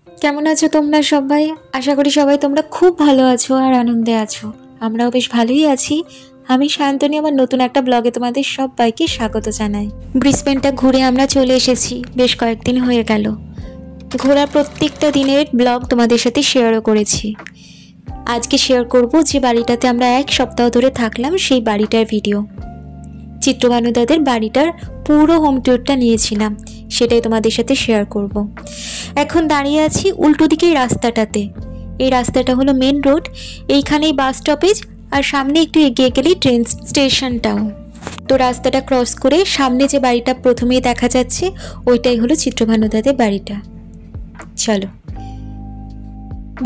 কেমন আছো তোমরা সবাই? আশা করি সবাই তোমরা খুব ভালো আছো আর আনন্দে আছো। আমরাও বেশ ভালোই আছি। আমি সায়ন্তনী, আমার নতুন একটা ব্লগে তোমাদের সবাইকে স্বাগত জানাই। ব্রিসবেনটা ঘুরে আমরা চলে এসেছি, বেশ কয়েকদিন হয়ে গেল। ঘোরার প্রত্যেকটা দিনের ব্লগ তোমাদের সাথে শেয়ারও করেছি। আজকে শেয়ার করব যে বাড়িটাতে আমরা 1 সপ্তাহ ধরে থাকলাম, সেই বাড়িটার ভিডিও। চিত্রভানুদাদের বাড়িটার পুরো হোম ট্যুরটা নিয়েছিলাম, সেটাই তোমাদের সাথে শেয়ার করব। এখন দাঁড়িয়ে আছি উল্টো দিকে রাস্তাটাতে। এই রাস্তাটা হলো মেন রোড, এইখানেই বাস স্টপেজ, আর সামনে একটু এগিয়ে গেলেই ট্রেন স্টেশনটাও। তো রাস্তাটা ক্রস করে সামনে যে বাড়িটা প্রথমেই দেখা যাচ্ছে, ওইটাই হলো চিত্রভানুদাদের বাড়িটা। চলো,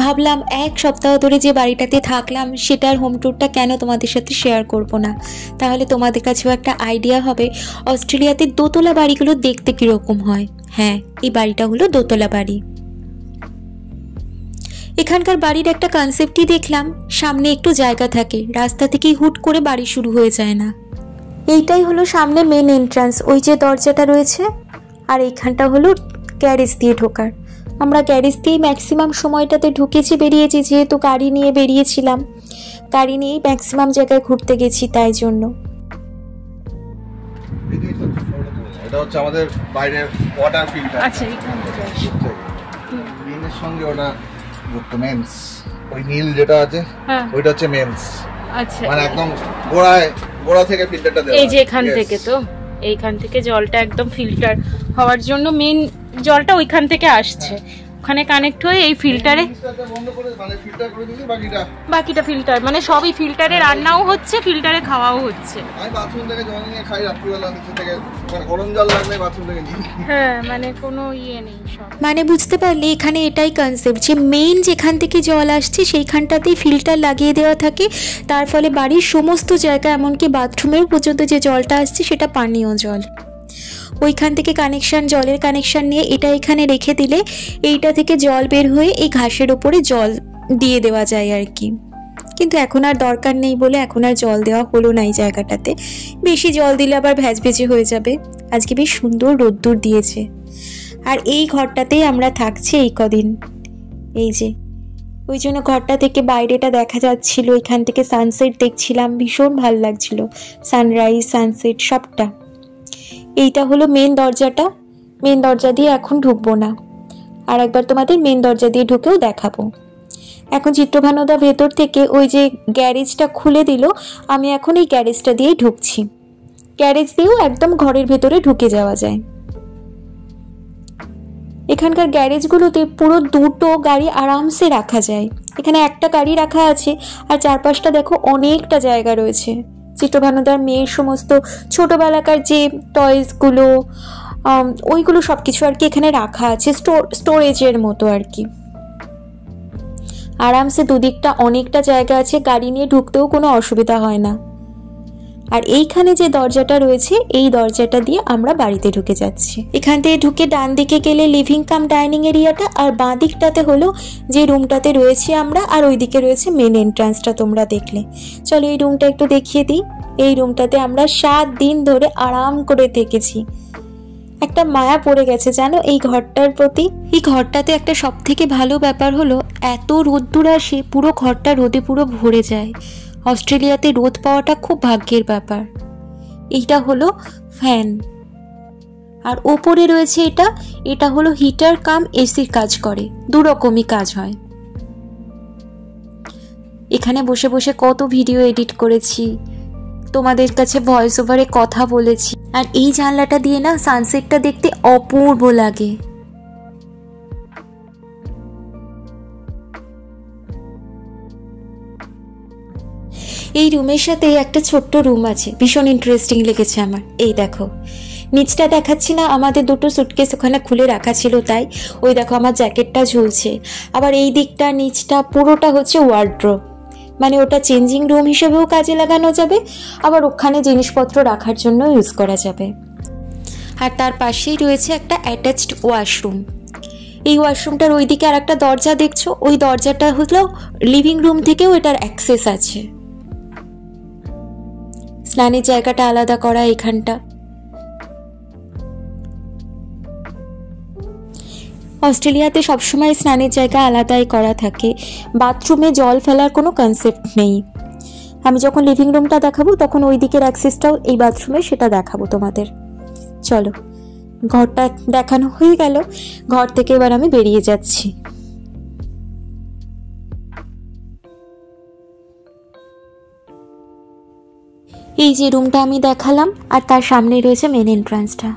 ভাবলাম 1 সপ্তাহ ধরে যে বাড়িটাতে থাকলাম সেটার হোম ট্যুরটা কেন তোমাদের সাথে শেয়ার করব না। তাহলে তোমাদের কাছেও একটা আইডিয়া হবে অস্ট্রেলিয়াতে দোতলা বাড়িগুলো দেখতে কীরকম হয়। হ্যাঁ, এই বাড়িটা হলো দোতলা বাড়ি। এখানকার বাড়ির একটা কনসেপ্টই দেখলাম, সামনে একটু জায়গা থাকে, রাস্তা থেকেই হুট করে বাড়ি শুরু হয়ে যায় না। এইটাই হলো সামনে মেন এন্ট্রান্স, ওই যে দরজাটা রয়েছে, আর এইখানটা হলো গ্যারেজ দিয়ে ঢোকার। আমরা গ্যারেজ দিয়েই ম্যাক্সিমাম সময়টাতে ঢুকেছি বেরিয়েছি, যেহেতু গাড়ি নিয়ে বেরিয়েছিলাম, গাড়ি নিয়েই ম্যাক্সিমাম জায়গায় ঘুরতে গেছি, তাই জন্য। এটা হচ্ছে আমাদের বাইরের ওয়াটার ফিল্টার। আচ্ছা, এইখান থেকে আসে। মেনের সঙ্গে ওটা যুক্ত, মেন্স। ওই নীল যেটা আছে ওইটা হচ্ছে মেন্স। আচ্ছা, মানে একদম গোড়া থেকে ফিল্টারটা দেওয়া। এই যে এখান থেকে, তো এইখান থেকে জলটা একদম ফিল্টার হওয়ার জন্য মেন জলটা ওইখান থেকে আসছে, ওখানে কানেক্ট হয়ে এই ফিল্টারে বন্ধ করে মানে ফিল্টার করে দিয়েছি। বাকিটা ফিল্টার, মানে সবই ফিল্টারে রান্নাও হচ্ছে, ফিল্টারে খাওয়াও হচ্ছে। আমি বাথরুম থেকে জল নিয়ে খাই রাত্রিবেলা, নিচে থেকে মানে গরম জল লাগলে বাথরুম থেকে নিই। হ্যাঁ, মানে কোনো ইয়ে নেই সব। মানে বুঝতে পারলে এখানে এটাই কনসেপ্ট, যে মেন যেখান থেকে জল আসছে সেইখানটাতেই ফিল্টার লাগিয়ে দেওয়া থাকে। তার ফলে বাড়ির সমস্ত জায়গা, এমনকি বাথরুমের পর্যন্ত যে জলটা আসছে সেটা পানীয় জল। ওইখান থেকে কানেকশান, জলের কানেকশান নিয়ে এটা এখানে রেখে দিলে এইটা থেকে জল বের হয়ে এই ঘাসের ওপরে জল দিয়ে দেওয়া যায় আর কি। কিন্তু এখন আর দরকার নেই বলে এখন আর জল দেওয়া হলো না এই জায়গাটাতে। বেশি জল দিলে আবার ভ্যাজভেজে হয়ে যাবে। আজকে বেশ সুন্দর রোদ্দুর দিয়েছে, আর এই ঘরটাতেই আমরা থাকছি এই কদিন। এই যে ওই জন্য ঘরটা থেকে বাইরেটা দেখা যাচ্ছিল, এখান থেকে সানসেট দেখছিলাম, ভীষণ ভালো লাগছিল, সানরাইজ সানসেট সবটা। এইটা হলো মেন দরজাটা। মেন দরজা দিয়ে এখন ঢুকবো না, আর একবার তোমাদের মেন দরজা দিয়ে ঢুকেও দেখাবো। এখন চিত্রভানুদা ভেতর থেকে ওই যে গ্যারেজটা খুলে দিল, আমি এখন এই গ্যারেজটা দিয়েই ঢুকছি। গ্যারেজ দিয়েও একদম ঘরের ভেতরে ঢুকে যাওয়া যায়। এখানকার গ্যারেজগুলোতে পুরো 2টো গাড়ি আরামসে রাখা যায়। এখানে একটা গাড়ি রাখা আছে, আর চারপাশটা দেখো অনেকটা জায়গা রয়েছে। চিত্রভানুদার মেয়ের সমস্ত ছোটোবেলাকার যে টয়েসগুলো, ওইগুলো সব কিছু আর কি এখানে রাখা আছে, স্টোরেজের মতো আর কি। আরামসে দুদিকটা অনেকটা জায়গা আছে, গাড়ি নিয়ে ঢুকতেও কোনো অসুবিধা হয় না। আর এইখানে যে দরজাটা রয়েছে, এই দরজাটা দিয়ে আমরা বাড়িতে ঢুকে যাচ্ছি। এখান থেকে ঢুকে ডান দিকে গেলে লিভিং কাম ডাইনিং এরিয়াটা, আর বাঁ দিকটাতে হলো যে রুমটাতে রয়েছি আমরা, আর ওই দিকে রয়েছে মেন এন্ট্রান্সটা তোমরা দেখলে। চলো এই রুমটা একটু দেখিয়ে দিই। এই রুমটাতে আমরা 7 দিন ধরে আরাম করে থেকেছি। একটা মায়া পড়ে গেছে জানো এই ঘরটার প্রতি। এই ঘরটাতে একটা সব থেকে ভালো ব্যাপার হলো, এত রোদ্দুর আসে, পুরো ঘরটা রোদে পুরো ভরে যায়। অস্ট্রেলিয়াতে রোদ পাওয়াটা খুব ভাগ্যের ব্যাপার। এইটা হলো ফ্যান, আর ওপরে রয়েছে এটা হলো হিটার কাম এসির কাজ করে, 2 রকমই কাজ হয়। এখানে বসে বসে কত ভিডিও এডিট করেছি, তোমাদের কাছে ভয়েস ওভারে কথা বলেছি, আর এই জানলাটা দিয়ে না সানসেটটা দেখতে অপূর্ব লাগে। এই রুমের সাথে একটা ছোট্ট রুম আছে, ভীষণ ইন্টারেস্টিং লেগেছে আমার। এই দেখো, নিচটা দেখাচ্ছি না, আমাদের 2টো সুটকেস ওখানে খুলে রাখা ছিল, তাই ওই দেখো আমার জ্যাকেটটা ঝুলছে। আবার এই দিকটা নিচটা পুরোটা হচ্ছে ওয়ার্ড্রোব, মানে ওটা চেঞ্জিং রুম হিসেবেও কাজে লাগানো যাবে, আবার ওখানে জিনিসপত্র রাখার জন্য ইউজ করা যাবে। আর তার পাশেই রয়েছে একটা অ্যাটাচড ওয়াশরুম। এই ওয়াশরুমটার ওই দিকে আর একটা দরজা দেখছো, ওই দরজাটা হলো লিভিং রুম থেকেও এটার অ্যাক্সেস আছে। স্নানের জায়গাটা আলাদা করা এখানটা। অস্ট্রেলিয়াতে সবসময় স্নানের জায়গা আলাদাই করা থাকে, বাথরুমে জল ফেলার কোনো কনসেপ্ট নেই। আমি যখন লিভিং রুমটা দেখাবো তখন ওই দিকের অ্যাক্সেসটাও এই বাথরুমে, সেটা দেখাবো তোমাদের। চলো, ঘরটা দেখানো হয়ে গেল, ঘর থেকে এবার আমি বেরিয়ে যাচ্ছি। এই যে রুমটা আমি দেখালাম, আর তার সামনেই রয়েছে মেন এন্ট্রান্সটা।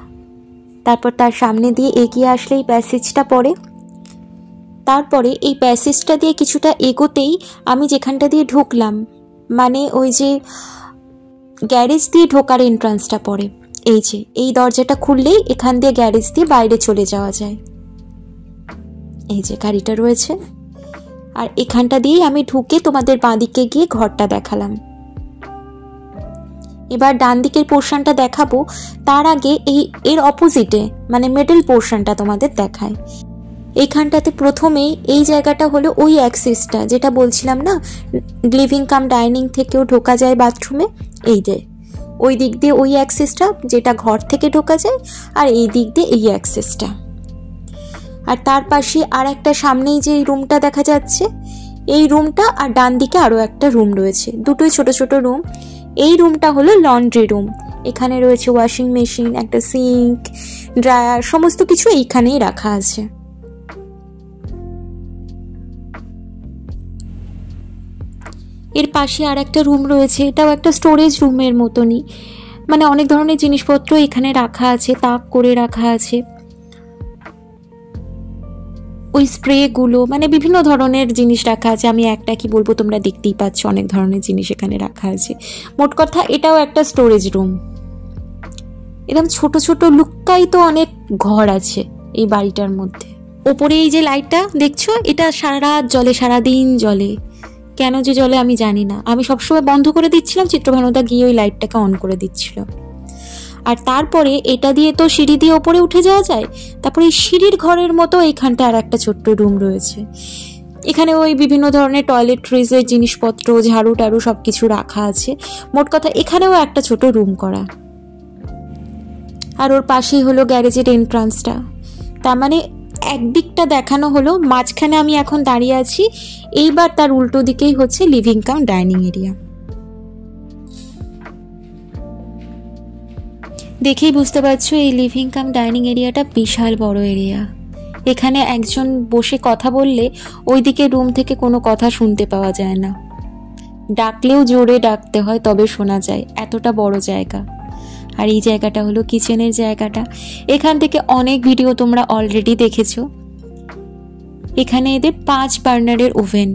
তারপর তার সামনে দিয়ে এগিয়ে আসলে এই প্যাসেজটা পড়ে। তারপরে এই প্যাসেজটা দিয়ে কিছুটা এগোতেই আমি যেখানটা দিয়ে ঢুকলাম, মানে ওই যে গ্যারেজ দিয়ে ঢোকার এন্ট্রান্সটা পড়ে, এই যে এই দরজাটা খুললেই এখান দিয়ে গ্যারেজ দিয়ে বাইরে চলে যাওয়া যায়। এই যে গাড়িটা রয়েছে, আর এখানটা দিয়েই আমি ঢুকে তোমাদের বাঁদিকে গিয়ে ঘরটা দেখালাম। এবার ডান দিকের পোর্শনটা দেখাবো, তার আগে এর অপোজিটে মানে মিডল পোর্শনটা তোমাদের দেখায়। এইখানটাতে প্রথমেই এই জায়গাটা হলো ওই অ্যাক্সেসটা যেটা বলছিলাম না, লিভিং কাম ডাইনিং থেকেও ঢোকা যায় বাথরুমে। এই যে ওই দিক দিয়ে ওই অ্যাক্সেসটা যেটা ঘর থেকে ঢোকা যায়, আর এই দিক দিয়ে এই অ্যাক্সেসটা। আর তার পাশে আর একটা সামনেই যে রুমটা দেখা যাচ্ছে, এই রুমটা, আর ডান দিকে আরও একটা রুম রয়েছে, দুটোই ছোট ছোট রুম। এই রুমটা হলো লন্ড্রি রুম। এখানে রয়েছে ওয়াশিং মেশিন, একটা সিঙ্ক, ড্রায়ার, সমস্ত কিছু এইখানেই রাখা আছে। এর পাশে আর একটা রুম রয়েছে, এটাও একটা স্টোরেজ রুমের মতনই, মানে অনেক ধরনের জিনিসপত্র এখানে রাখা আছে, তাক করে রাখা আছে। ওই স্প্রেগুলো, মানে বিভিন্ন ধরনের জিনিস রাখা আছে। আমি একটা কি বলবো, তোমরা দেখতেই পাচ্ছ, অনেক ধরনের জিনিস এখানে রাখা আছে। মোট কথা এটাও একটা স্টোরেজ রুম। এরকম ছোট ছোট লুক্কায়িত অনেক ঘর আছে এই বাড়িটার মধ্যে। ওপরে এই যে লাইটটা দেখছো, এটা সারা রাত জ্বলে, সারাদিন জ্বলে। কেন যে জ্বলে আমি জানি না, আমি সবসময় বন্ধ করে দিচ্ছিলাম, চিত্রভানুদা গিয়ে ওই লাইটটাকে অন করে দিচ্ছিল। আর তারপরে এটা দিয়ে তো সিঁড়ি দিয়ে ওপরে উঠে যাওয়া যায়। তারপরে এই সিঁড়ির ঘরের মতো এইখানটা আর একটা ছোট্ট রুম রয়েছে। এখানে ওই বিভিন্ন ধরনের টয়লেট্রিজের জিনিসপত্র, ঝাড়ু টাড়ু সব কিছু রাখা আছে। মোট কথা এখানেও একটা ছোট রুম করা। আর ওর পাশেই হলো গ্যারেজের এন্ট্রান্সটা। তার মানে একদিকটা দেখানো হলো, মাঝখানে আমি এখন দাঁড়িয়ে আছি। এইবার তার উল্টো দিকেই হচ্ছে লিভিং কাম ডাইনিং এরিয়া। দেখেই বুঝতে পারছো এই লিভিং কাম ডাইনিং এরিয়াটা বিশাল বড় এরিয়া। এখানে একজন বসে কথা বললে ওই দিকে রুম থেকে কোনো কথা শুনতে পাওয়া যায় না, ডাকলেও জোরে ডাকতে হয় তবে শোনা যায়, এতটা বড় জায়গা। আর এই জায়গাটা হলো কিচেনের জায়গাটা। এখান থেকে অনেক ভিডিও তোমরা অলরেডি দেখেছো। এখানে এদের 5 বার্নারের ওভেন,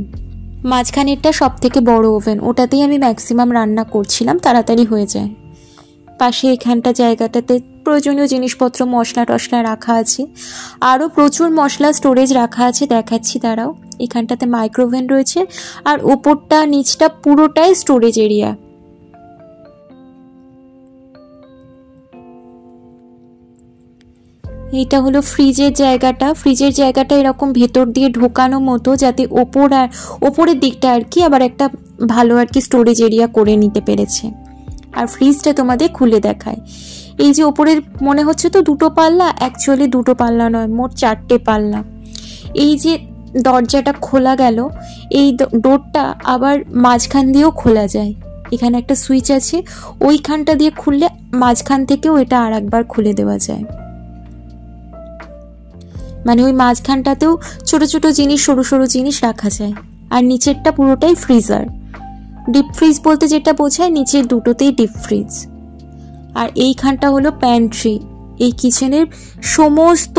মাঝখানেরটা সব থেকে বড় ওভেন, ওটাতেই আমি ম্যাক্সিমাম রান্না করছিলাম, তাড়াতাড়ি হয়ে যায়। পাশে এখানটা জায়গাটাতে প্রয়োজনীয় জিনিসপত্র, মশলা টশলা রাখা আছে, আরও প্রচুর মশলা স্টোরেজ রাখা আছে, দেখাচ্ছি দাঁড়াও। এখানটাতে মাইক্রোওভেন রয়েছে, আর ওপরটা নিচটা পুরোটাই স্টোরেজ এরিয়া। এটা হলো ফ্রিজের জায়গাটা। ফ্রিজের জায়গাটা এরকম ভেতর দিয়ে ঢোকানো মতো, যাতে ওপরের দিকটা আর কি আবার একটা ভালো আর কি স্টোরেজ এরিয়া করে নিতে পেরেছে। আর ফ্রিজটা তোমাদের খুলে দেখায়। এই যে ওপরের মনে হচ্ছে তো 2টো পাল্লা, অ্যাকচুয়ালি 2টো পাল্লা নয়, মোট 4টে পাল্লা। এই যে দরজাটা খোলা গেল, এই ডোরটা আবার মাঝখান দিয়েও খোলা যায়। এখানে একটা সুইচ আছে, ওইখানটা দিয়ে খুললে মাঝখান থেকেও এটা আর একবার খুলে দেওয়া যায়। মানে ওই মাঝখানটাতেও ছোট ছোট জিনিস, সরু সরু জিনিস রাখা যায়। আর নিচেরটা পুরোটাই ফ্রিজার। ডিপ ফ্রিজ বলতে যেটা বোঝায়, নিচের দুটোতেই ডিপ ফ্রিজ। আর এইখানটা হলো প্যান্ট্রি। এই কিচেনের সমস্ত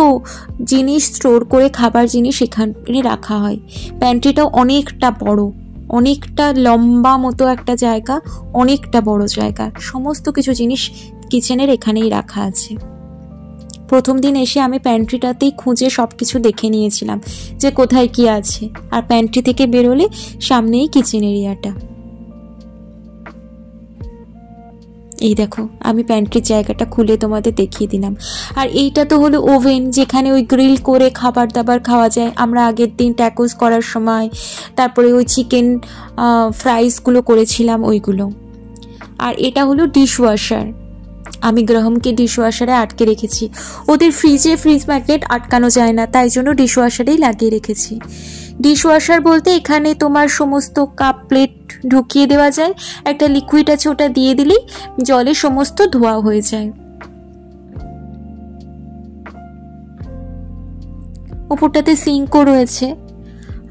জিনিস স্টোর করে, খাবার জিনিস এখানে রাখা হয়। প্যান্ট্রিটাও অনেকটা বড়, অনেকটা লম্বা মতো একটা জায়গা, অনেকটা বড় জায়গা। সমস্ত কিছু জিনিস কিচেনের এখানেই রাখা আছে। প্রথম দিন এসে আমি প্যান্ট্রিটাতেই খুঁজে সব কিছু দেখে নিয়েছিলাম যে কোথায় কি আছে। আর প্যান্ট্রি থেকে বেরোলে সামনেই কিচেন এরিয়াটা। এই দেখো, আমি প্যান্ট্রির জায়গাটা খুলে তোমাদের দেখিয়ে দিলাম। আর এইটা তো হলো ওভেন, যেখানে ওই গ্রিল করে খাবার দাবার খাওয়া যায়। আমরা আগের দিন ট্যাকোস করার সময় তারপরে ওই চিকেন ফ্রাইসগুলো করেছিলাম, ওইগুলো। আর এটা হলো ডিশওয়াশার। আমি গ্রাহামকে ডিশওয়াশারে আটকে রেখেছি। ওদের ফ্রিজে ফ্রিজ ম্যাগনেট আটকানো যায় না, তাই জন্য ডিশওয়াশারেই লাগিয়ে রেখেছি। ডিশওয়াশার বলতে এখানে তোমার সমস্ত কাপ প্লেট ঢুকিয়ে দেওয়া যায়, একটা লিকুইড আছে ওটা দিয়ে দিলেই জলে সমস্ত ধোয়া হয়ে যায়। উপরটাতে সিঙ্কও রয়েছে।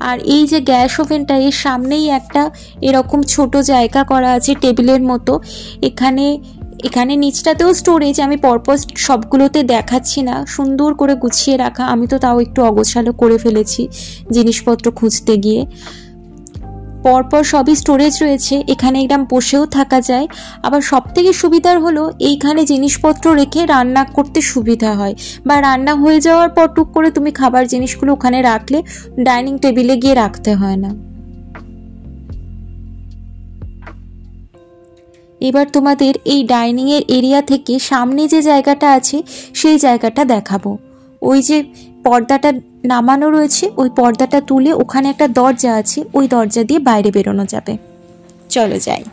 আর এই যে গ্যাস ওভেনটা, এর সামনেই একটা এরকম ছোট জায়গা করা আছে টেবিলের মতো। এখানে নিচটাতেও স্টোরেজ, আমি পরপর সবগুলোতে দেখাচ্ছি না, সুন্দর করে গুছিয়ে রাখা। আমি তো তাও একটু অগোছালো করে ফেলেছি জিনিসপত্র খুঁজতে গিয়ে। পরপর সবই স্টোরেজ রয়েছে, এখানে একদম বসেও থাকা যায়। আবার সব থেকে সুবিধার হলো এইখানে জিনিসপত্র রেখে রান্না করতে সুবিধা হয়, বা রান্না হয়ে যাওয়ার পর টুক করে তুমি খাবার জিনিসগুলো ওখানে রাখলে ডাইনিং টেবিলে গিয়ে রাখতে হয় না। এবার তোমাদের এই ডাইনিং এর এরিয়া থেকে সামনে যে জায়গাটা আছে সেই জায়গাটা দেখাবো। ওই যে পর্দাটা নামানো রয়েছে, ওই পর্দাটা তুলে ওখানে একটা দরজা আছে, ওই দরজা দিয়ে বাইরে বেরোনো যাবে। চলো যাই।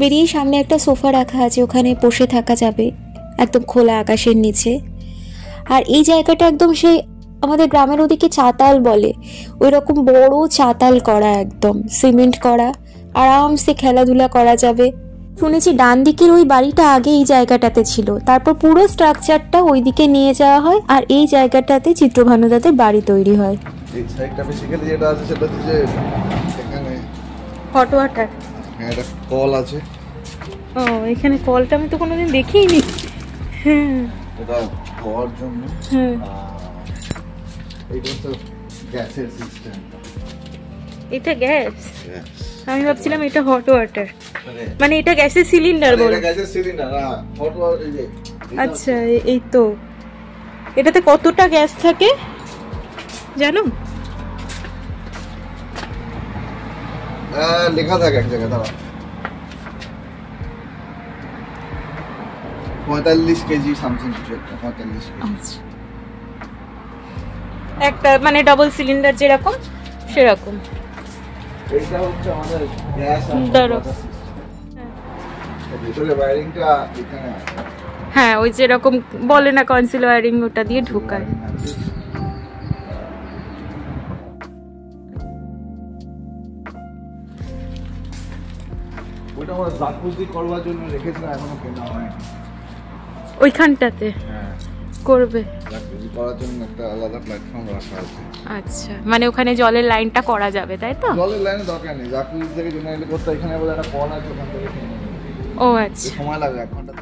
বেরিয়ে সামনে একটা সোফা রাখা আছে, ওখানে বসে থাকা যাবে একদম খোলা আকাশের নিচে। আর এই জায়গাটা একদম সেই আমাদের গ্রামের ওদিকে চাতাল বলে, ওই রকম বড় চাতাল করা, একদম সিমেন্ট করা, আরামসে খেলাধুলা করা যাবে। শুনেছি ডান দিকের ওই বাড়িটা আগে এই জায়গাটাতে ছিল, তারপর পুরো স্ট্রাকচারটা ওই দিকে নিয়ে যাওয়া হয়, আর এই জায়গাটাতে চিত্রভানুদাদের বাড়ি তৈরি হয়। এই সাইডটা বেসিক্যালি যেটা আছে সেটা হচ্ছে এখানে হট ওয়াটার। হ্যাঁ, একটা কল আছে। ও, এখানে কলটা আমি তো কোনোদিন দেখিনি। হ্যাঁ, এটা খাওয়ার জন্য। হ্যাঁ, এইটা হচ্ছে গ্যাসের সিস্টেম। এটা গ্যাস? আমি ভাবছিলাম এটা হট ওয়াটার, মানে এটা গ্যাসের সিলিন্ডার বল। এটা গ্যাসের সিলিন্ডার, না হট ওয়াটার। এই যে আচ্ছা, এই তো। এটাতে কতটা গ্যাস থাকে জানো? লেখা থাকে এক জায়গায়, দাঁড়া, 45 কেজি সামথিং কিছু একটা, 45 কেজি। একটা মানে ডাবল সিলিন্ডার যেরকম সেরকম। এইটা হচ্ছে আমাদের গ্যাস আর ভিতরে ওয়্যারিংটা এখানে। হ্যাঁ, ওই যেরকম বলে না কনসিল ওয়্যারিং, ওটা দিয়ে ঢোকায়। ওটা আমরা জাকুজি করবার জন্য রেখেছিলাম, এখনো কেনা হয়নি। ওইখানটাতে করবে জাকুজি করার জন্য একটা আলাদা প্ল্যাটফর্ম রাখা আছে। আচ্ছা, মানে ওখানে জলের লাইনটা করা যাবে, তাই তো? জলের লাইনের দরকার নেই, জাকুজি থেকে জেনারেলি করতে এখানে বলে একটা কল আছে, ওখান থেকে কিনে নেবে। ও আচ্ছা, সময় লাগবে 1 ঘন্টা।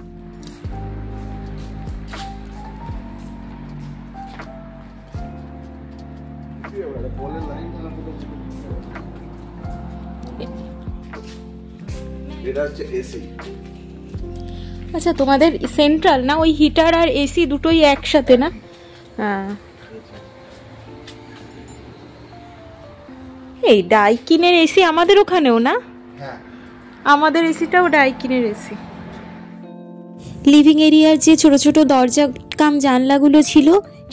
কলের লাইন এটা হচ্ছে এসি। আচ্ছা, তোমাদের সেন্ট্রাল না, ওই হিটার আর এসি দুটোই একসাথে না? হ্যাঁ। এই ডাইকিনের এসি আমাদের ওখানেও না? হ্যাঁ, আমাদের এসিটাও ডাইকিনের এসি। লিভিং এরিয়ার যে ছোট ছোট দরজা কাম জানলাগুলো ছিল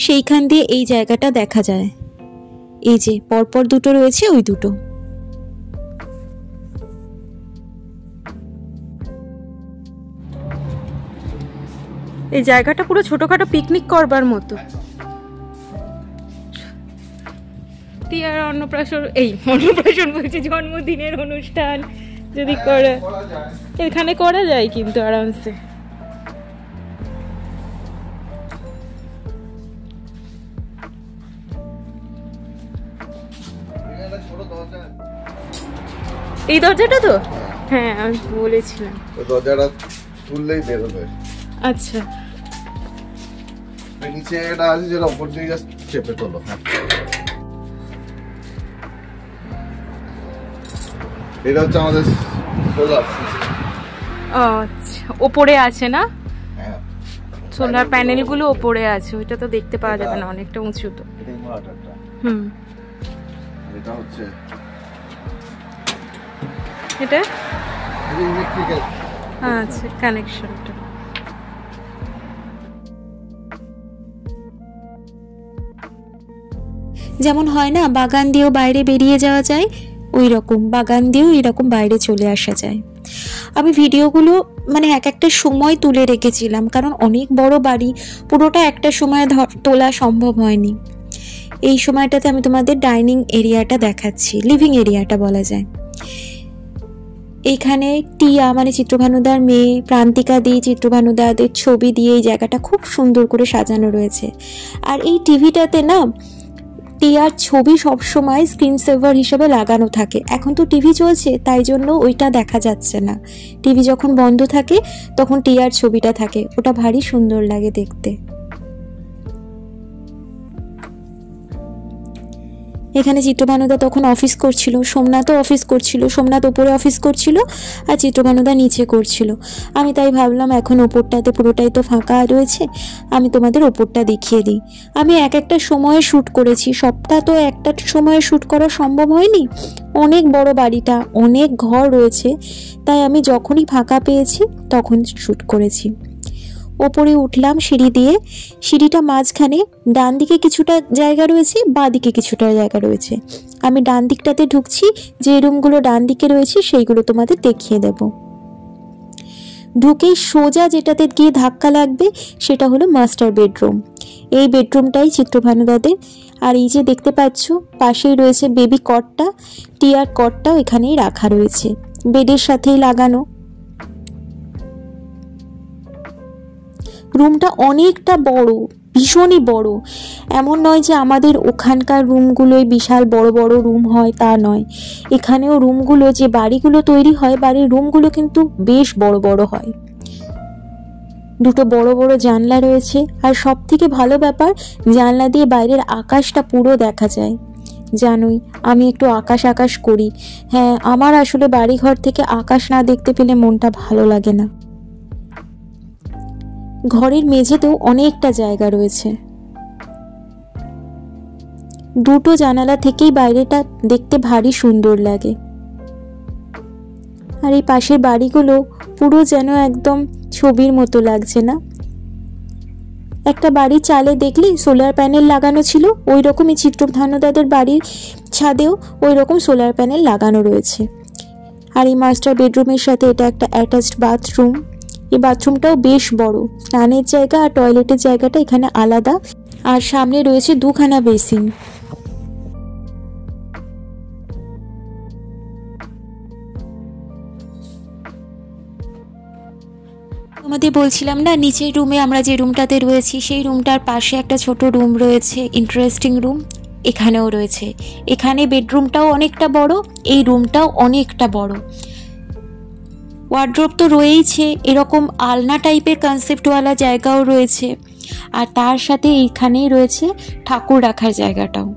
সেইখান দিয়ে এই জায়গাটা দেখা যায়। এই যে পরপর দুটো রয়েছে, ওই দুটো। এই জায়গাটা পুরো ছোটখাটো পিকনিক করবার মতো। টিয়ার অন্নপ্রাশন, এই অন্নপ্রাশন বলছি, জন্মদিনের অনুষ্ঠান যদি করে এখানে করা যায় কিন্তু আরামসে। এই দরজাটা তো? হ্যাঁ, আমি বলেছিলাম দরজাটা খুললেই বেরোবে। আচ্ছা, নিচে এটা আছে যেটা উপর দিকে জাস্ট চেপে তোলো। এটা হচ্ছে আমাদের সোলার সিস্টেম। আচ্ছা, ওপরে আছে না? হ্যাঁ, সোলার প্যানেলগুলো ওপরে আছে, ওইটা তো দেখতে পাওয়া যাবে না, অনেকটা উঁচু তো। হুম, এটা হচ্ছে এটা ইলেকট্রিক্যাল আচ্ছা কানেকশনটা। যেমন হয় না বাগান দিয়েও বাইরে বেরিয়ে যাওয়া যায়, ওই রকম বাগান দিয়েও এরকম বাইরে চলে আসা যায়। আমি ভিডিওগুলো মানে এক একটা সময় তুলে রেখেছিলাম, কারণ অনেক বড় বাড়ি, পুরোটা একটা সময় তোলা সম্ভব হয়নি। এই সময়টাতে আমি তোমাদের ডাইনিং এরিয়াটা দেখাচ্ছি, লিভিং এরিয়াটা বলা যায়। এইখানে টিয়া মানে চিত্রভানুদার মেয়ে প্রান্তিকা দিয়ে চিত্রভানুদাদের ছবি দিয়ে এই জায়গাটা খুব সুন্দর করে সাজানো রয়েছে। আর এই টিভিটাতে না টিয়ার ছবি সবসময় স্ক্রিন সেভার হিসেবে লাগানো থাকে। এখন তো টিভি চলছে তাই জন্য ওইটা দেখা যাচ্ছে না, টিভি যখন বন্ধ থাকে তখন টিয়ার ছবিটা থাকে, ওটা ভারী সুন্দর লাগে দেখতে। এখানে চিত্রভানুদা তখন অফিস করছিল, সোমনাথও অফিস করছিল, সোমনাথ ওপরে অফিস করছিল আর চিত্রভানুদা নিচে করছিল। আমি তাই ভাবলাম এখন ওপরটাতে পুরোটাই তো ফাঁকা রয়েছে, আমি তোমাদের ওপরটা দেখিয়ে দিই। আমি এক একটা সময়ে শ্যুট করেছি, সবটা তো একটা সময়ে শ্যুট করা সম্ভব হয়নি, অনেক বড় বাড়িটা, অনেক ঘর রয়েছে, তাই আমি যখনই ফাঁকা পেয়েছি তখন শ্যুট করেছি। ওপরে উঠলাম সিঁড়ি দিয়ে, সিঁড়িটা মাঝখানে, ডান দিকে কিছুটা জায়গা রয়েছে, বাঁ দিকে কিছুটা জায়গা রয়েছে। আমি ডান দিকটাতে ঢুকছি, যে রুমগুলো ডান দিকে রয়েছে সেইগুলো তোমাদের দেখিয়ে দেব। ঢুকেই সোজা যেটাতে গিয়ে ধাক্কা লাগবে সেটা হলো মাস্টার বেডরুম। এই বেডরুমটাই চিত্রভানুদাদের। আর এই যে দেখতে পাচ্ছ পাশেই রয়েছে বেবি কটটা, টিয়ার কটটাও এখানেই রাখা রয়েছে, বেডের সাথেই লাগানো। রুমটা অনেকটা বড়, ভীষণই বড়। এমন নয় যে আমাদের ওখানকার রুমগুলোই বিশাল বড় বড় রুম হয়, তা নয়। এখানেও রুমগুলো, যে বাড়িগুলো তৈরি হয় বাড়ির রুমগুলো কিন্তু বেশ বড় বড় হয়। দুটো বড় বড় জানলা রয়েছে, আর সব থেকে ভালো ব্যাপার জানলা দিয়ে বাইরের আকাশটা পুরো দেখা যায়। জানোই আমি একটু আকাশ করি, হ্যাঁ আমার আসলে বাড়িঘর থেকে আকাশ না দেখতে পেলে মনটা ভালো লাগে না। ঘরের মেঝেতেও অনেকটা জায়গা রয়েছে, দুটো জানালা থেকেই বাইরেটা দেখতে ভারী সুন্দর লাগে। আর এই পাশের বাড়িগুলো পুরো যেন একদম ছবির মতো লাগছে না? একটা বাড়ির চালে দেখলে সোলার প্যানেল লাগানো ছিল, ওই রকমই চিত্রভানুদাদের বাড়ির ছাদেও ওই রকম সোলার প্যানেল লাগানো রয়েছে। আর এই মাস্টার বেডরুমের সাথে এটা একটা অ্যাটাচড বাথরুম। এই বাথরুমটাও বেশ বড়, স্নানের জায়গা আর টয়লেটের জায়গাটা এখানে আলাদা, আর সামনে রয়েছে দুখানা বেসিন। তোমাদের বলছিলাম না নিচের রুমে আমরা যে রুমটাতে রয়েছি সেই রুমটার পাশে একটা ছোট রুম রয়েছে, ইন্টারেস্টিং রুম, এখানেও রয়েছে। এখানে বেডরুমটাও অনেকটা বড়, এই রুমটাও অনেকটা বড়। ওয়ার্ড্রোব তো রয়েইছে, এরকম আলনা টাইপের কনসেপ্টওয়ালা জায়গাও রয়েছে, আর তার সাথে এইখানেই রয়েছে ঠাকুর রাখার জায়গাটাও।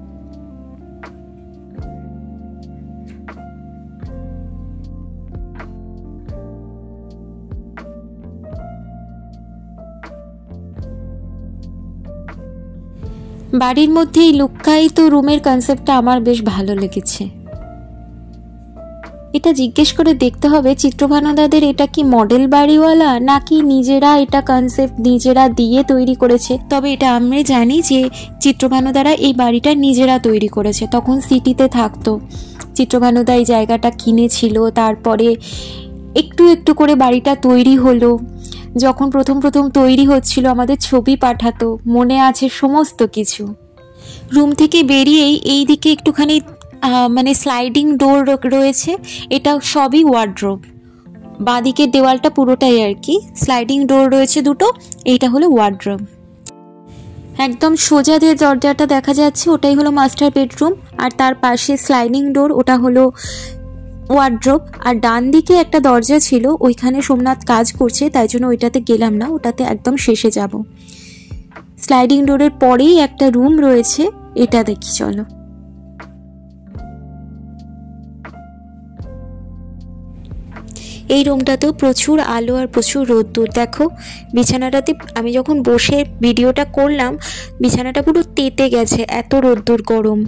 বাড়ির মধ্যে এই লুক্কায়িত রুমের কনসেপ্টটা আমার বেশ ভালো লেগেছে। এটা জিজ্ঞেস করে দেখতে হবে চিত্রভানুদাদের এটা কি মডেল বাড়িওয়ালা নাকি নিজেরা এটা কনসেপ্ট নিজেরা দিয়ে তৈরি করেছে। তবে এটা আমরা জানি যে চিত্রভানুদারা এই বাড়িটা নিজেরা তৈরি করেছে, তখন সিটিতে থাকতো। চিত্রভানুদা এই জায়গাটা কিনেছিল, তারপরে একটু একটু করে বাড়িটা তৈরি হলো। যখন প্রথম তৈরি হচ্ছিল আমাদের ছবি পাঠাতো, মনে আছে সমস্ত কিছু। রুম থেকে বেরিয়েই এই দিকে একটুখানি মানে স্লাইডিং ডোর রয়েছে, এটা সবই ওয়ার্ড্রোব। বাঁদিকের দেওয়ালটা পুরোটাই আর কি স্লাইডিং ডোর রয়েছে দুটো, এইটা হলো ওয়ার্ড্রোব। একদম সোজা যে দরজাটা দেখা যাচ্ছে ওটাই হলো মাস্টার বেডরুম, আর তার পাশে স্লাইডিং ডোর, ওটা হলো ওয়ার্ড্রোব। আর ডান দিকে একটা দরজা ছিল, ওইখানে সোমনাথ কাজ করছে তাই জন্য ওইটাতে গেলাম না, ওটাতে একদম শেষে যাব। স্লাইডিং ডোরের পরেই একটা রুম রয়েছে, এটা দেখি চলো। এই রুমটাতেও প্রচুর আলো আর প্রচুর রোদ্দুর। দেখো বিছানাটাতে আমি যখন বসে ভিডিওটা করলাম বিছানাটা পুরো তেতে গেছে, এত রোদ্দুর গরম।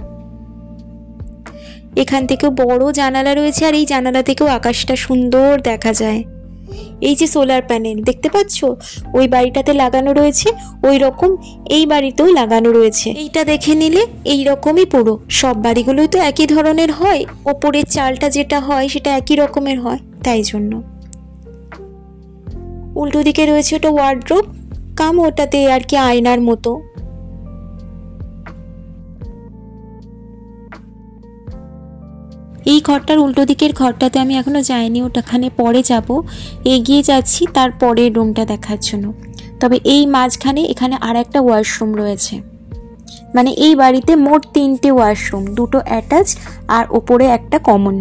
এখান থেকেও বড় জানালা রয়েছে আর এই জানালা থেকেও আকাশটা সুন্দর দেখা যায়। এই যে সোলার প্যানেল দেখতে পাচ্ছ ওই বাড়িটাতে লাগানো রয়েছে, ওই রকম এই বাড়িতেও লাগানো রয়েছে। এইটা দেখে নিলে এই রকমই পুরো সব বাড়িগুলোই তো একই ধরনের হয়, ওপরের চালটা যেটা হয় সেটা একই রকমের হয়, তাই জন্য। উল্টো দিকে রয়েছে ওটা ওয়ার্ড্রোব কাম, ওটাতে আর কি আয়নার মতো। এই ঘরটার উল্টো দিকের ঘরটাতে আমি এখনো যাইনি, ওটাখানে পরে যাব, এগিয়ে যাচ্ছি তার পরের রুমটা দেখার জন্য। তবে এই মাঝখানে এখানে আর একটা ওয়াশরুম রয়েছে, মানে এই বাড়িতে মোট 3টে ওয়াশরুম, 2টো অ্যাটাচ আর ওপরে একটা কমন।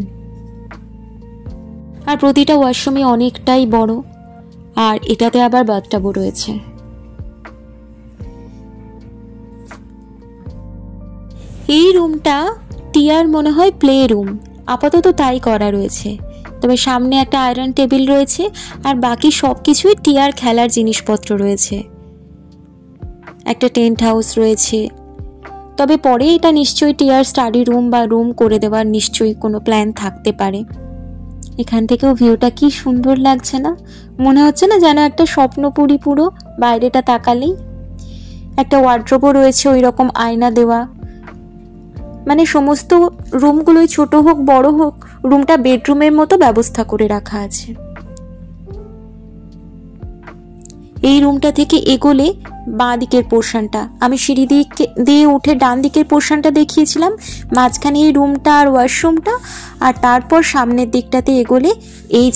আর প্রতিটা ওয়াশরুমে অনেকটাই বড়, আর এটাতে আবার বাথটাবও রয়েছে। এই রুমটা টিয়ার মনে হয় প্লে রুম, আপাতত তাই করা রয়েছে। তবে সামনে একটা আয়রন টেবিল রয়েছে আর বাকি সব কিছুই টিয়ার খেলার জিনিসপত্র রয়েছে। একটা টেন্ট হাউস রয়েছে, তবে পরে এটা নিশ্চয়ই টিয়ার স্টাডি রুম বা রুম করে দেওয়ার নিশ্চয়ই কোনো প্ল্যান থাকতে পারে। এখান থেকেও ভিউটা কি সুন্দর লাগছে না? মনে হচ্ছে না যেন একটা স্বপ্নপুরী পুরো বাইরেটা তাকালেই। একটা ওয়ার্ড্রোবও রয়েছে ওই রকম আয়না দেওয়া, মানে সমস্ত রুমগুলোই ছোট হোক বড় হোক রুমটা বেডরুমের মতো ব্যবস্থা করে রাখা আছে। এই রুমটা থেকে এগোলে বাঁ দিকের পোর্শনটা, আমি সিঁড়ি দিয়ে উঠে ডান দিকের পোর্শনটা দেখিয়েছিলাম, মাঝখানে এই রুমটা আর ওয়াশরুমটা, আর তারপর সামনের দিকটাতে এগোলে এই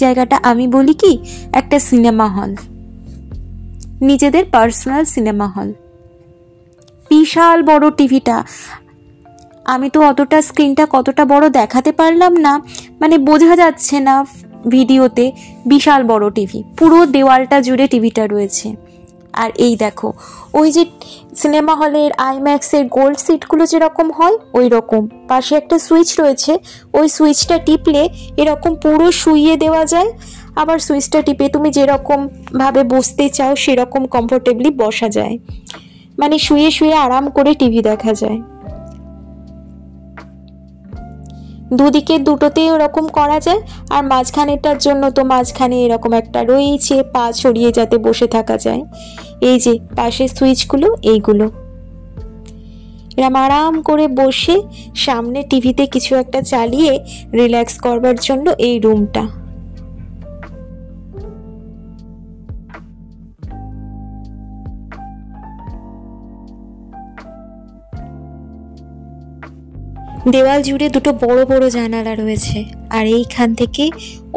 জায়গাটা আমি বলি কি একটা সিনেমা হল, নিজেদের পার্সোনাল সিনেমা হল। বিশাল বড় টিভিটা, আমি তো অতটা স্ক্রিনটা কতটা বড় দেখাতে পারলাম না, মানে বোঝা যাচ্ছে না ভিডিওতে। বিশাল বড় টিভি, পুরো দেওয়ালটা জুড়ে টিভিটা রয়েছে। আর এই দেখো ওই যে সিনেমা হলের আইম্যাক্সের গোল্ড সিটগুলো যেরকম হয় ওই রকম পাশে একটা সুইচ রয়েছে, ওই সুইচটা টিপলে এরকম পুরো শুইয়ে দেওয়া যায়, আবার সুইচটা টিপে তুমি যেরকম ভাবে বসতে চাও সেরকম কমফোর্টেবলি বসা যায়, মানে শুয়ে শুয়ে আরাম করে টিভি দেখা যায়। দুদিকে দুটোতেই ওরকম করা যায়, আর মাঝখানেটার জন্য তো মাঝখানে এরকম একটা রয়েছে পা ছড়িয়ে যাতে বসে থাকা যায়। এই যে পাশের সুইচগুলো এইগুলো, এরকম আরাম করে বসে সামনে টিভিতে কিছু একটা চালিয়ে রিল্যাক্স করবার জন্য এই রুমটা। দেওয়াল জুড়ে দুটো বড় বড় জানালা রয়েছে, আর এইখান থেকে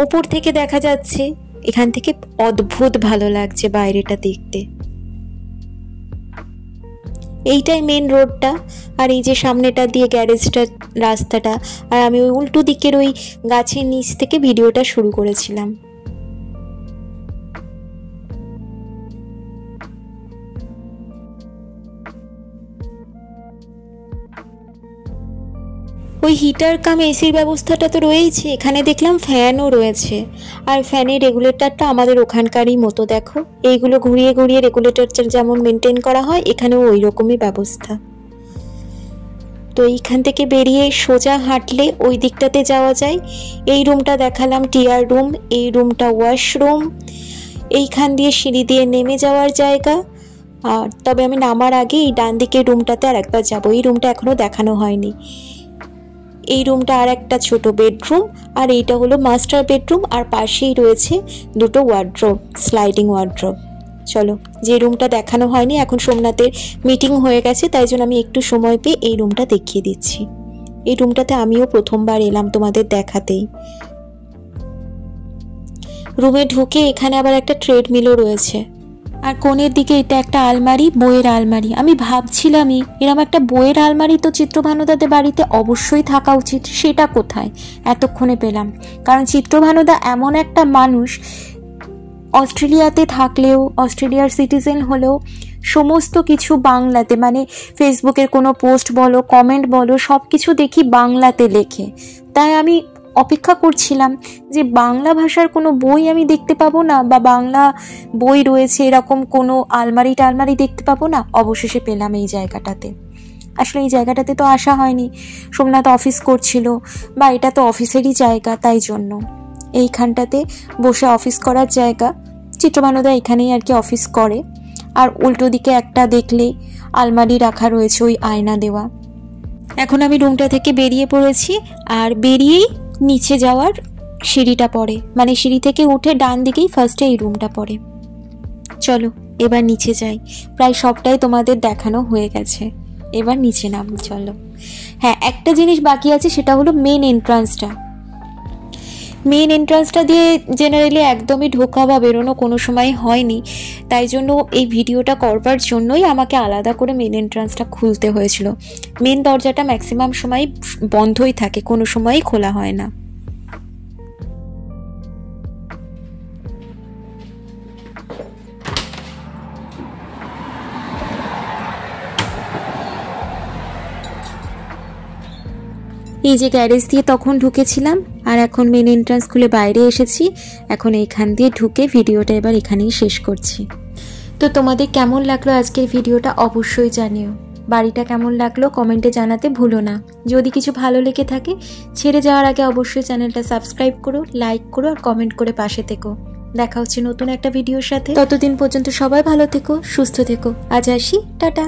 ওপর থেকে দেখা যাচ্ছে, এখান থেকে অদ্ভুত ভালো লাগছে বাইরেটা দেখতে। এইটাই মেন রোডটা, আর এই যে সামনেটা দিয়ে গ্যারেজটা রাস্তাটা, আর আমি ওই উল্টো দিকের ওই গাছের নিচ থেকে ভিডিওটা শুরু করেছিলাম। ওই হিটার কাম এসির ব্যবস্থাটা তো রয়েছে, এখানে দেখলাম ফ্যানও রয়েছে, আর ফ্যানের রেগুলেটরটা আমাদের ওখানকারই মতো। দেখো এইগুলো ঘুরিয়ে ঘুরিয়ে রেগুলেটরটা যেমন মেনটেন করা হয় এখানেও ওই রকমই ব্যবস্থা। তো এইখান থেকে বেরিয়ে সোজা হাঁটলে ওই দিকটাতে যাওয়া যায়। এই রুমটা দেখালাম টিয়ার রুম, এই রুমটা ওয়াশরুম, এইখান দিয়ে সিঁড়ি দিয়ে নেমে যাওয়ার জায়গা। আর তবে আমি নামার আগে এই ডান দিকের রুমটাতে আর একবার যাবো, এই রুমটা এখনো দেখানো হয়নি। এই রুমটা আর একটা ছোট বেডরুম, আর এইটা হলো মাস্টার বেডরুম, আর পাশেই রয়েছে দুটো ওয়ার্ড্রোব, স্লাইডিং ওয়ার্ড্রোব। চলো, যে রুমটা দেখানো হয়নি, এখন সোমনাথের মিটিং হয়ে গেছে তাই জন্য আমি একটু সময় পেয়ে এই রুমটা দেখিয়ে দিচ্ছি। এই রুমটাতে আমিও প্রথমবার এলাম তোমাদের দেখাতেই। রুমে ঢুকে এখানে আবার একটা ট্রেডমিলও রয়েছে, আর কোণের দিকে এটা একটা আলমারি, বইয়ের আলমারি। আমি ভাবছিলামই এরকম একটা বইয়ের আলমারি তো চিত্রভানুদাদের বাড়িতে অবশ্যই থাকা উচিত, সেটা কোথায় এতক্ষণে পেলাম। কারণ চিত্রভানুদা এমন একটা মানুষ, অস্ট্রেলিয়াতে থাকলেও, অস্ট্রেলিয়ার সিটিজেন হলেও সমস্ত কিছু বাংলাতে, মানে ফেসবুকের কোনো পোস্ট বলো, কমেন্ট বলো, সব কিছু দেখি বাংলাতে লেখে। তাই আমি অপেক্ষা করছিলাম যে বাংলা ভাষার কোনো বই আমি দেখতে পাবো না, বা বাংলা বই রয়েছে এরকম কোনো আলমারি টালমারি দেখতে পাবো না। অবশেষে পেলাম এই জায়গাটাতে। আসলে এই জায়গাটাতে তো আসা হয়নি, সোমনাথ অফিস করছিল, বা এটা তো অফিসেরই জায়গা, তাই জন্য এইখানটাতে বসে অফিস করার জায়গা। চিত্রভানুদা এখানেই আর কি অফিস করে। আর উল্টো দিকে একটা দেখলে আলমারি রাখা রয়েছে, ওই আয়না দেওয়া। এখন আমি রুমটা থেকে বেরিয়ে পড়েছি, আর বেরিয়েই নিচে যাওয়ার সিঁড়িটা পড়ে, মানে সিঁড়ি থেকে উঠে ডান দিকেই ফার্স্টে এই রুমটা পড়ে। চলো এবার নিচে যাই, প্রায় সবটাই তোমাদের দেখানো হয়ে গেছে, এবার নিচে নাম। চলো, হ্যাঁ একটা জিনিস বাকি আছে, সেটা হলো মেন এন্ট্রান্সটা। মেন এন্ট্রান্সটা দিয়ে জেনারেলি একদমই ঢোকা বা বেরোনো কোনো সময় হয়নি, তাই জন্য এই ভিডিওটা করবার জন্যই আমাকে আলাদা করে মেন এন্ট্রান্সটা খুলতে হয়েছিল। মেন দরজাটা ম্যাক্সিমাম সময় বন্ধই থাকে, কোনো সময়ই খোলা হয় না। এই যে গ্যারেজ দিয়ে তখন ঢুকেছিলাম, আর এখন মেন এন্ট্রান্স খুলে বাইরে এসেছি। এখন এইখান দিয়ে ঢুকে ভিডিওটা এবার এখানেই শেষ করছি। তো তোমাদের কেমন লাগলো আজকের ভিডিওটা অবশ্যই জানিও। বাড়িটা কেমন লাগলো কমেন্টে জানাতে ভুলো না। যদি কিছু ভালো লেগে থাকে ছেড়ে যাওয়ার আগে অবশ্যই চ্যানেলটা সাবস্ক্রাইব করো, লাইক করো, আর কমেন্ট করে পাশে থেকো। দেখা হচ্ছে নতুন একটা ভিডিওর সাথে। ততদিন পর্যন্ত সবাই ভালো থেকো, সুস্থ থেকো। আজ আসি, টাটা।